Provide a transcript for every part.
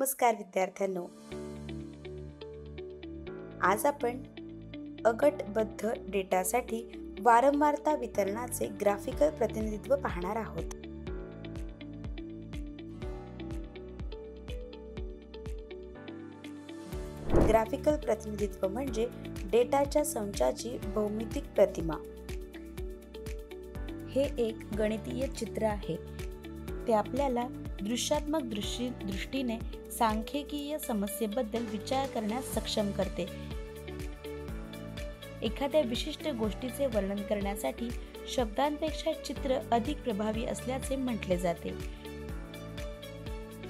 नमस्कार विद्यार्थ्यांनो, आज आपण अगटबद्ध डेटासाठी वारंवारता वितरणाचे ग्राफिकल प्रतिनिधित्व पाहणार आहोत. ग्राफिकल प्रतिनिधित्व म्हणजे डेटाच्या संचाची भौमितिक प्रतिमा. हे एक गणितीय चित्र आहे. ते आपल्याला दृश्यात्मक दृष्टीने सांख्यिकीय समस्येबद्दल विचार करण्यास सक्षम करते. एखाद्या विशिष्ट गोष्टीचे वर्णन करण्यासाठी शब्दांपेक्षा चित्र अधिक प्रभावी असल्याचे म्हटले जाते.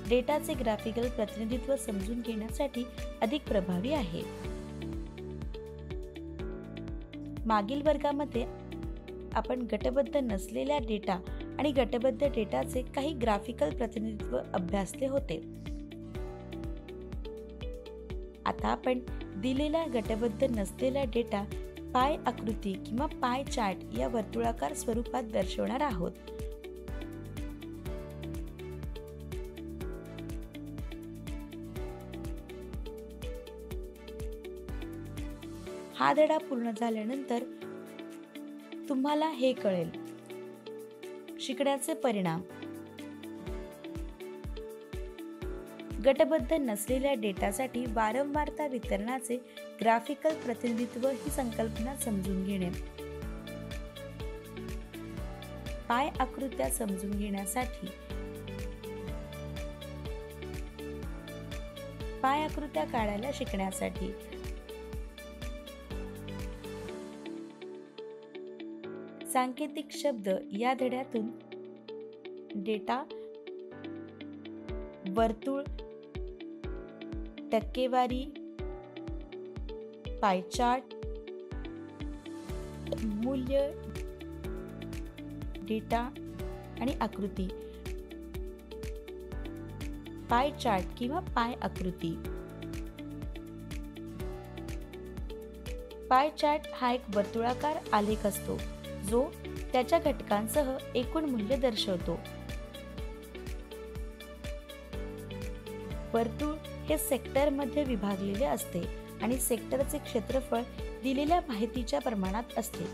डेटाचे ग्राफिकल प्रतिनिधित्व समजून घेण्यासाठी अधिक प्रभावी आहे. मागील वर्गामध्ये आपण गटबद्ध नसलेल्या डेटा आणि गटबद्ध डेटाचे काही ग्राफिकल प्रतिनिधित्व अभ्यासले होते. आता आपण दिलेला गटबद्ध नसलेला डेटा पाय आकृती किंवा पाय चार्ट या वर्तुळाकार स्वरूपात दर्शवणार आहोत. हा धडा पूर्ण झाल्यानंतर तुम्हाला हे कळेल: शिकण्याचे परिणाम. गटबद्ध नसलेल्या डेटासाठी वारंवारता वितरणाचे ग्राफिकल प्रतिनिधित्व ही संकल्पना समजून घेणे. पाय आकृत्या समजून घेण्यासाठी पाय आकृत्या काढायला शिकण्यासाठी सांकेतिक शब्द या धड्यातून डेटा, वर्तुळ, टक्केवारी, पाय चार्ट, मूल्य, डेटा आणि आकृती. पाय चार्ट किंवा पाय आकृती. पाय चार्ट हा एक वर्तुळाकार आलेख असतो जो त्याच्या घटकांसह एकूण मूल्य दर्शवतो. वर्तुळ हे सेक्टरमध्ये विभागलेले असते आणि सेक्टरचे क्षेत्रफळ दिलेल्या माहितीच्या प्रमाणात असते.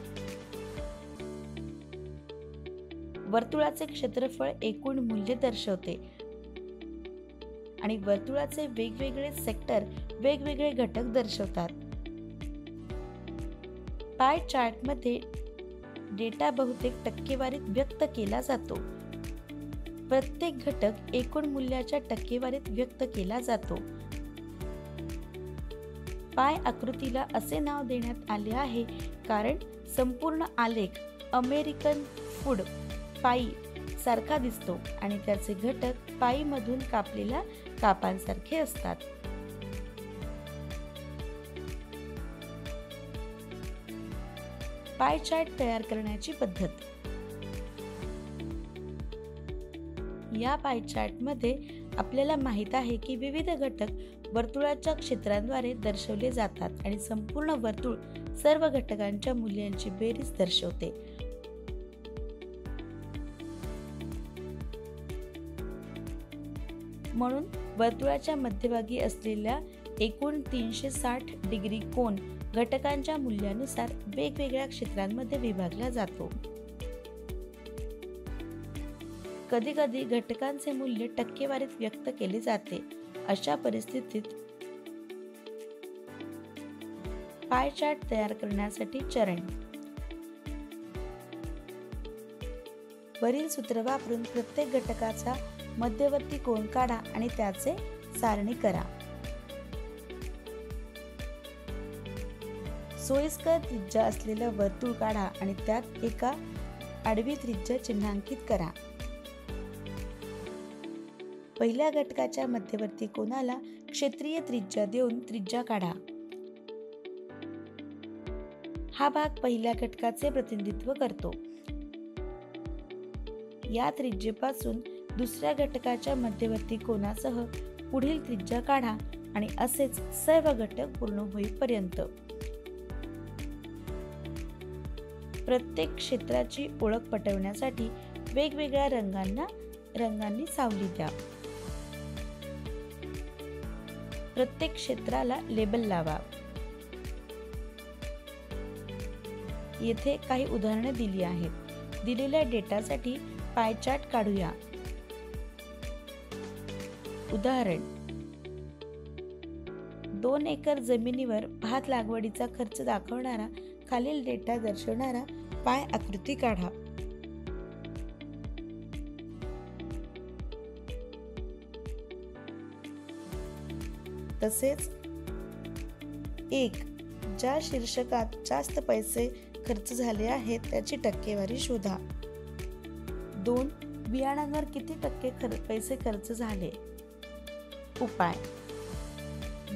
वर्तुळाचे क्षेत्रफळ एकूण मूल्य दर्शवते आणि वर्तुळाचे वेगवेगळे सेक्टर वेगवेगळे घटक दर्शवतात. पाय चार्टमध्ये डेटा बहुतेक टक्केवारीत व्यक्त केला जातो. प्रत्येक घटक एकूण मूल्याच्या टक्केवारीत व्यक्त केला जातो. पाय आकृतीला असे नाव देण्यात आले आहे कारण संपूर्ण आलेख अमेरिकन फूड पाई सारखा दिसतो आणि त्याचे घटक पाई मधून कापलेल्या कापांसारखे असतात. पाय चार्ट तयार करण्याची पद्धत. या पाय चार्ट मध्ये आपल्याला माहित आहे की विविध घटक वर्तुळाच्या क्षेत्रांद्वारे दर्शवले जातात आणि संपूर्ण वर्तुळ सर्व घटकांच्या मूल्यांची बेरीज दर्शवते. म्हणून वर्तुळाच्या मध्यभागी असलेल्या एकूण 360 डिग्री कोन घटकांच्या मूल्यानुसार वेगवेगळ्या क्षेत्रांमध्ये विभागला जातो. कधी कधी घटकांचे मूल्य टक्केवारीत व्यक्त केले जाते. अशा परिस्थितीत पाय चार्ट तयार करण्यासाठी चरण. वरील सूत्र वापरून प्रत्येक घटकाचा मध्यवर्ती कोन काढा आणि त्याचे सारणी करा. सोयीस्कर त्रिज्या असलेला वर्तुळ काढा आणि त्यात एका आडवी त्रिज्या चिन्हांकित करा. पहिल्या घटकाच्या मध्यवर्ती कोनाला क्षेत्रीय त्रिज्या देऊन त्रिज्या काढा. हा भाग पहिल्या घटकाचे प्रतिनिधित्व करतो. या त्रिज्येपासून दुसऱ्या घटकाच्या मध्यवर्ती कोनासह पुढील त्रिज्या काढा आणि असेच सर्व घटक पूर्ण होईपर्यंत. प्रत्येक क्षेत्राची ओळख पटवण्यासाठी वेगवेगळ्या रंगांनी सावली द्या. प्रत्येक क्षेत्राला लेबल लावा. येथे काही उदाहरणे दिली आहेत. दिलेल्या डेटासाठी पाय चार्ट काढूया. उदाहरण: 2 एकर जमिनीवर भात लागवडीचा खर्च दाखवणारा खालील डेटा दर्शवणारा पाय आकृती काढा. तसेच 1. ज्या शीर्षकात जास्त पैसे खर्च झाले आहेत त्याची टक्केवारी शोधा. 2. बियाणांवर किती टक्के पैसे खर्च झाले. उपाय: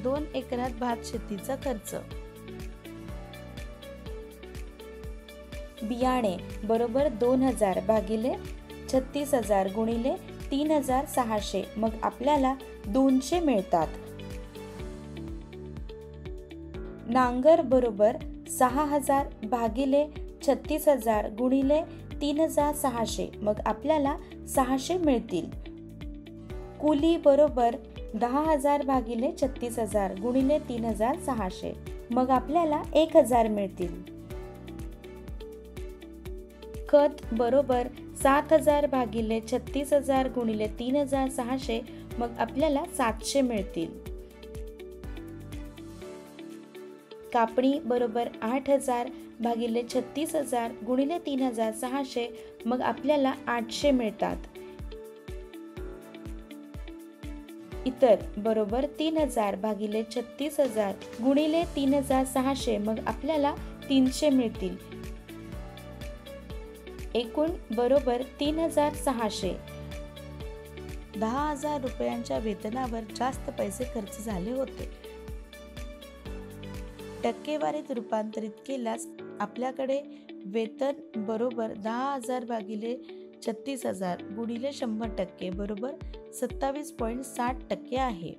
2 एकरात भात शेतीचा खर्च. बियाणे बरोबर 2000 भागिले 36,000 गुणिले 3600 मग आपल्याला 200 मिळतात. नांगर बरोबर 6000 भागिले 36,000 गुणिले 3600 मग आपल्याला 600 मिळतील. कुली बरोबर 10,000 भागिले 36,000 गुणिले 3600 मग आपल्याला 1000 मिळतील. खत बरोबर 7,000 भागिले 36,000 गुणिले 3600 मग आपल्याला 700 मिळतील. कापणी बरोबर 8,000 भागिले 36,000 गुणिले 3600 मग आपल्याला 800 मिळतात. इतर बरोबर 3,000 भागिले 36,000 गुणिले 3600 मग आपल्याला 300 मिळतील. एकूण बरोबर 3600. 10,000 रुपयांच्या वेतनावर जास्त पैसे खर्च झाले होते. टक्केवारीत रूपांतरित केल्यास आपल्याकडे वेतन बरोबर 10,000 भागिले 36,000 गुणिले 100% बरोबर 27.60% आहे.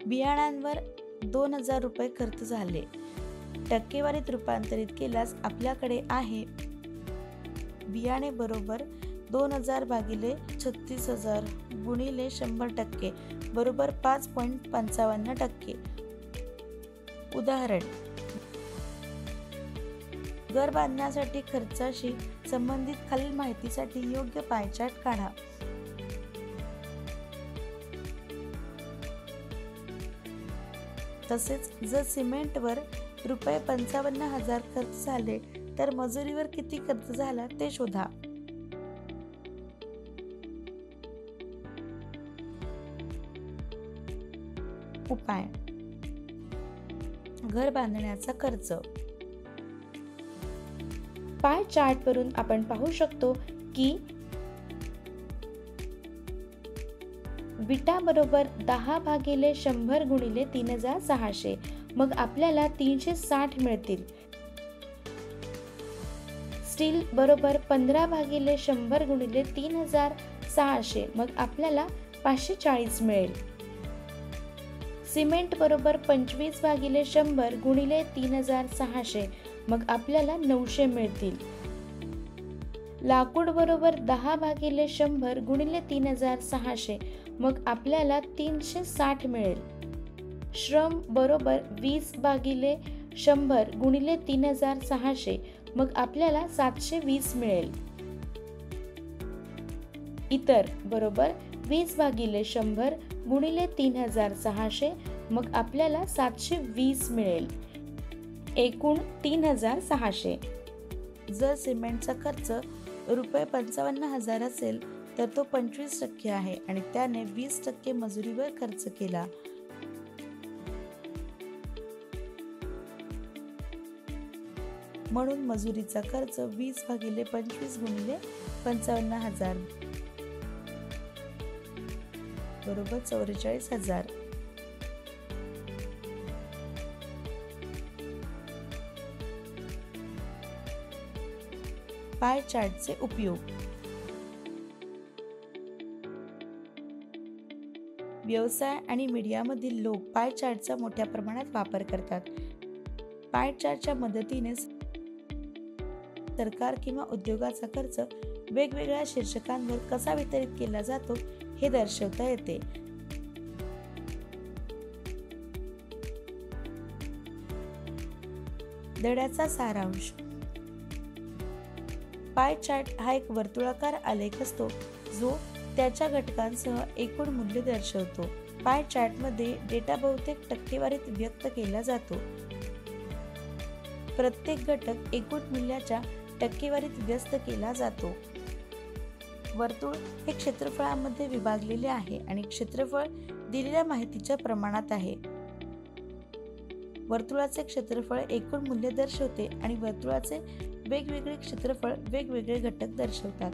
बियाणांवर 2,000 रुपये खर्च झाले. टक्केवारीत रूपांतरित केल्यास आपल्याकडे आहे बियाणे बरोबर 2,000 भागिले 36,000 गुणिले 100% बरोबर 5.55%. उदाहरण: घर बांधण्यासाठी खर्चाशी संबंधित खालील माहितीसाठी योग्य पाय चार्ट काढा. तसेच जर सिमेंटवर रुपये 55,000 खर्च झाले तर मजुरीवर किती खर्च झाला ते शोधा. उपाय: घर बांधण्याचा खर्च. पाय चार्ट वरून आपण पाहू शकतो की विटा बरोबर 10 भागिले 100 गुणिले 3600 मग आपल्याला 360 मिळतील. स्टील बरोबर 15 भागिले 100 गुणिले 3600 मग आपल्याला 540 मिळेल. सिमेंट बरोबर 25 भागिले 100 गुणिले 3600 मग आपल्याला 900 मिळतील. लाकूड बरोबर 10 भागिले 100 गुणिले 3600 मग आपल्याला 360 मिळेल. श्रम बरोबर 20 भागिले 100 गुणिले 3600 मग आपल्याला 720 मिळेल. इतर बरोबर 20 भागिले 100 गुणिले 3600 मग आपल्याला 720 मिळेल. एकूण 3600. जर सिमेंटचा खर्च रुपये 55,000 असेल तर तो 25% आहे आणि त्याने 20% मजुरीवर खर्च केला. म्हणून मजुरीचा खर्च 20 भागिले 25 गुणिले 55,000 बरोबर 44,000. पाय चार्टचे उपयोग. व्यवसाय आणि मीडियामधील लोक पाय चार्टचा मोठ्या प्रमाणात वापर करतात. पाय चार्टच्या मदतीने सरकार किंवा उद्योगाचा खर्च वेगवेगळ्या शीर्षकांवर कसा वितरित केला जातो हे दर्शवता येते. धड्याचा सारांश. पाय चार्ट हा एक वर्तुळाकार आलेख असतो जो त्याच्या घटकांसह एकूण मूल्य दर्शवतो. पाय चार्टमध्ये डेटा बहुतेक टक्केवारीत व्यक्त केला जातो. प्रत्येक घटक एकूण मूल्याच्या टक्केवारीत व्यक्त केला जातो. वर्तुळ हे क्षेत्रफळामध्ये विभागलेले आहे आणि क्षेत्रफळ दिलेल्या माहितीच्या प्रमाणात आहे. वर्तुळाचे क्षेत्रफळ एकूण मूल्य दर्शवते आणि वर्तुळाचे वेगवेगळे क्षेत्रफळ वेगवेगळे घटक दर्शवतात.